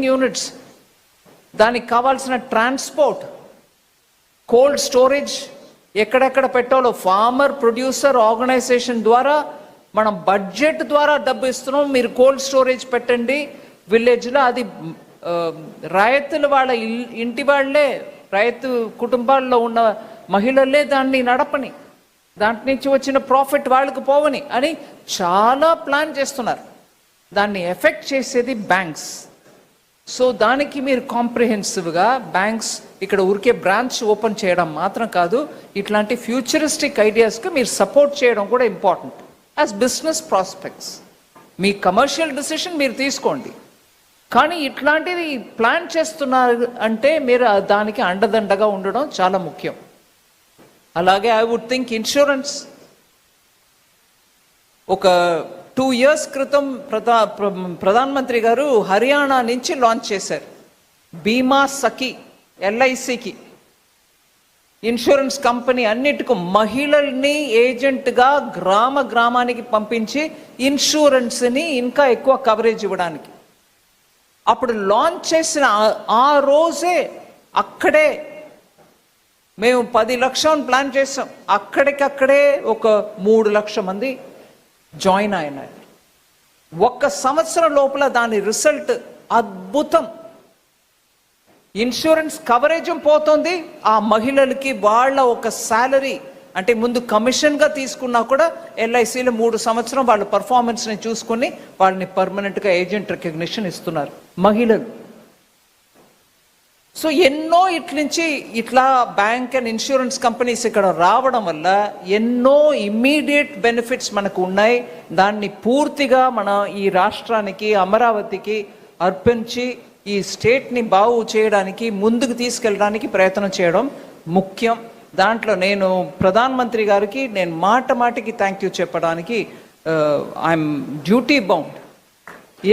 Mining units, దానికి కావాల్సిన transport, cold storage ఎక్కడెక్కడ పెట్టాలో ఫార్మర్ ప్రొడ్యూసర్ ఆర్గనైజేషన్ ద్వారా మనం బడ్జెట్ ద్వారా డబ్బు ఇస్తున్నాం. మీరు కోల్డ్ స్టోరేజ్ పెట్టండి విలేజ్లో. అది రైతులు వాళ్ళ ఇంటి వాళ్ళే, రైతు కుటుంబాల్లో ఉన్న మహిళలే దాన్ని నడపని, దాంట్ నుంచి వచ్చిన ప్రాఫిట్ వాళ్ళకు పోవని అని చాలా ప్లాన్ చేస్తున్నారు. దాన్ని ఎఫెక్ట్ చేసేది బ్యాంక్స్. సో దానికి మీరు కాంప్రిహెన్సివ్గా బ్యాంక్స్ ఇక్కడ ఊరికే బ్రాంచ్ ఓపెన్ చేయడం మాత్రం కాదు, ఇట్లాంటి ఫ్యూచరిస్టిక్ ఐడియాస్కి మీరు సపోర్ట్ చేయడం కూడా ఇంపార్టెంట్ యాజ్ బిజినెస్ ప్రాస్పెక్ట్స్. మీ కమర్షియల్ డిసిషన్ మీరు తీసుకోండి, కానీ ఇట్లాంటివి ప్లాన్ చేస్తున్నారు అంటే మీరు దానికి అండదండగా ఉండడం చాలా ముఖ్యం. అలాగే ఐ వుడ్ థింక్ ఇన్సూరెన్స్ ఒక 2 years క్రితం ప్రధానమంత్రి గారు హర్యానా నుంచి లాంచ్ చేశారు బీమా సఖి, LICకి ఇన్సూరెన్స్ కంపెనీ అన్నిటికీ మహిళల్ని ఏజెంట్గా గ్రామానికి పంపించి ఇన్సూరెన్స్ని ఇంకా ఎక్కువ కవరేజ్ ఇవ్వడానికి. అప్పుడు లాంచ్ చేసిన ఆ రోజే అక్కడే మేము 10 లక్షలు ప్లాన్ చేసాం, అక్కడికక్కడే ఒక 3 లక్షల మంది జాయిన్ అయినారు. 1 సంవత్సరం లోపల దాని రిజల్ట్ అద్భుతం. ఇన్సూరెన్స్ కవరేజ్ పోతుంది, ఆ మహిళలకి వాళ్ళ ఒక శాలరీ అంటే ముందు కమిషన్గా తీసుకున్నా కూడా LICలో 3 సంవత్సరం వాళ్ళ పర్ఫార్మెన్స్ని చూసుకుని వాళ్ళని పర్మనెంట్గా ఏజెంట్ రికగ్నిషన్ ఇస్తున్నారు మహిళలు. సో ఎన్నో ఇట్లా బ్యాంక్ అండ్ ఇన్సూరెన్స్ కంపెనీస్ ఇక్కడ రావడం వల్ల ఎన్నో ఇమ్మీడియట్ బెనిఫిట్స్ మనకు ఉన్నాయి. దాన్ని పూర్తిగా మన ఈ రాష్ట్రానికి, అమరావతికి అర్పించి ఈ స్టేట్ని బాగు చేయడానికి, ముందుకు తీసుకెళ్ళడానికి ప్రయత్నం చేయడం ముఖ్యం. దాంట్లో నేను ప్రధానమంత్రి గారికి నేను మాటికి థ్యాంక్ యూ చెప్పడానికి ఐఎమ్ డ్యూటీ బౌండ్.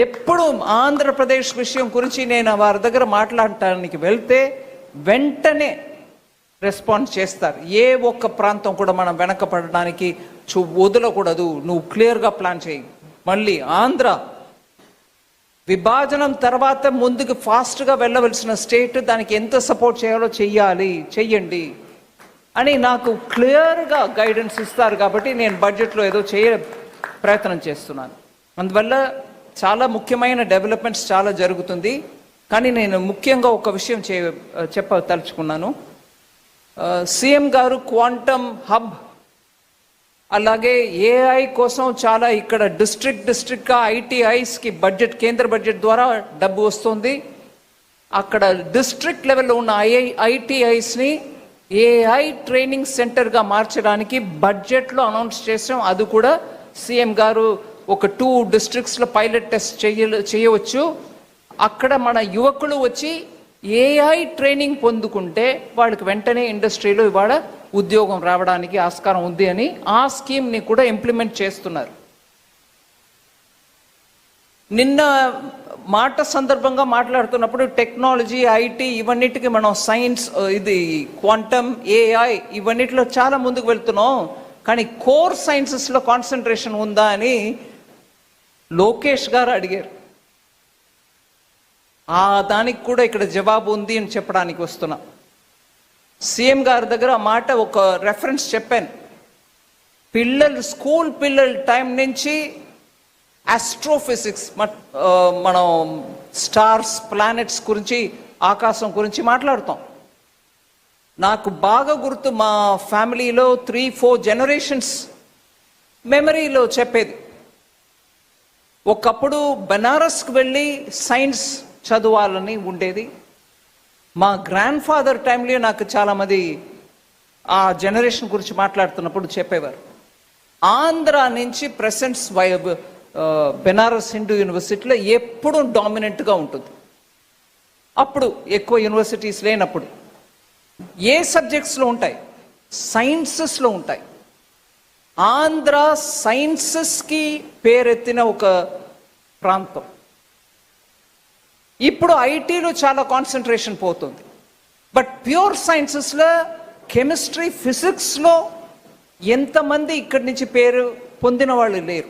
ఎప్పుడు ఆంధ్రప్రదేశ్ విషయం గురించి నేను వారి దగ్గర మాట్లాడటానికి వెళ్తే వెంటనే రెస్పాన్స్ చేస్తారు. ఏ ఒక్క ప్రాంతం కూడా మనం వెనకపడడానికి వదలకూడదు, నువ్వు క్లియర్గా ప్లాన్ చేయి. మళ్ళీ ఆంధ్ర విభజనం తర్వాత ముందుకు ఫాస్ట్గా వెళ్ళవలసిన స్టేట్, దానికి ఎంత సపోర్ట్ చేయాలో చెయ్యండి అని నాకు క్లియర్గా గైడెన్స్ ఇస్తారు. కాబట్టి నేను బడ్జెట్లో ఏదో ప్రయత్నం చేస్తున్నాను. అందువల్ల చాలా ముఖ్యమైన డెవలప్మెంట్స్ చాలా జరుగుతుంది. కానీ నేను ముఖ్యంగా ఒక విషయం చెప్పదలుచుకున్నాను. సీఎం గారు క్వాంటమ్ హబ్, అలాగే AI కోసం చాలా ఇక్కడ డిస్ట్రిక్ట్గా ITIస్కి బడ్జెట్, కేంద్ర బడ్జెట్ ద్వారా డబ్బు వస్తుంది. అక్కడ డిస్ట్రిక్ట్ లెవెల్లో ఉన్న ITIస్ని AI ట్రైనింగ్ సెంటర్గా మార్చడానికి బడ్జెట్లో అనౌన్స్ చేసాం. అది కూడా సీఎం గారు ఒక 2 districtsలో పైలట్ టెస్ట్ చేయవచ్చు. అక్కడ మన యువకులు వచ్చి AI ట్రైనింగ్ పొందుకుంటే వాళ్ళకి వెంటనే ఇండస్ట్రీలో ఇవాళ ఉద్యోగం రావడానికి ఆస్కారం ఉంది అని ఆ స్కీమ్ని కూడా ఇంప్లిమెంట్ చేస్తున్నారు. నిన్న మాట సందర్భంగా మాట్లాడుతున్నప్పుడు టెక్నాలజీ, IT ఇవన్నిటికి మనం సైన్స్, ఇది క్వాంటమ్, AI ఇవన్నిటిలో చాలా ముందుకు వెళ్తున్నాం. కానీ కోర్ సైన్సెస్లో కాన్సన్ట్రేషన్ ఉందా అని లోకేష్ గారు అడిగారు. దానికి కూడా ఇక్కడ జవాబు ఉంది అని చెప్పడానికి వస్తున్నా. సీఎం గారి దగ్గర ఆ మాట ఒక రెఫరెన్స్ చెప్పాను. స్కూల్ పిల్లల టైం నుంచి ఆస్ట్రోఫిజిక్స్, మనం స్టార్స్, ప్లానెట్స్ గురించి, ఆకాశం గురించి మాట్లాడుతాం. నాకు బాగా గుర్తు, మా ఫ్యామిలీలో 3-4 జనరేషన్స్ మెమరీలో చెప్పేది. ఒకప్పుడు బెనారస్కి వెళ్ళి సైన్స్ చదవాలని ఉండేది. మా గ్రాండ్ ఫాదర్ టైంలో నాకు చాలామంది ఆ జనరేషన్ గురించి మాట్లాడుతున్నప్పుడు చెప్పేవారు. ఆంధ్ర నుంచి ప్రెసెంట్స్ బెనారస్ హిందూ యూనివర్సిటీలో ఎప్పుడూ డామినెంట్గా ఉంటుంది. అప్పుడు ఎక్కువ యూనివర్సిటీస్ లేనప్పుడు ఏ సబ్జెక్ట్స్లో ఉంటాయి? సైన్సెస్లో ఉంటాయి. ఆంధ్ర సైన్సెస్కి పేరెత్తిన ఒక ప్రాంతం. ఇప్పుడు ఐటీలో చాలా కాన్సన్ట్రేషన్ పోతుంది. బట్ ప్యూర్ సైన్సెస్లో కెమిస్ట్రీ, ఫిజిక్స్లో ఎంతమంది ఇక్కడి నుంచి పేరు పొందిన వాళ్ళు లేరు.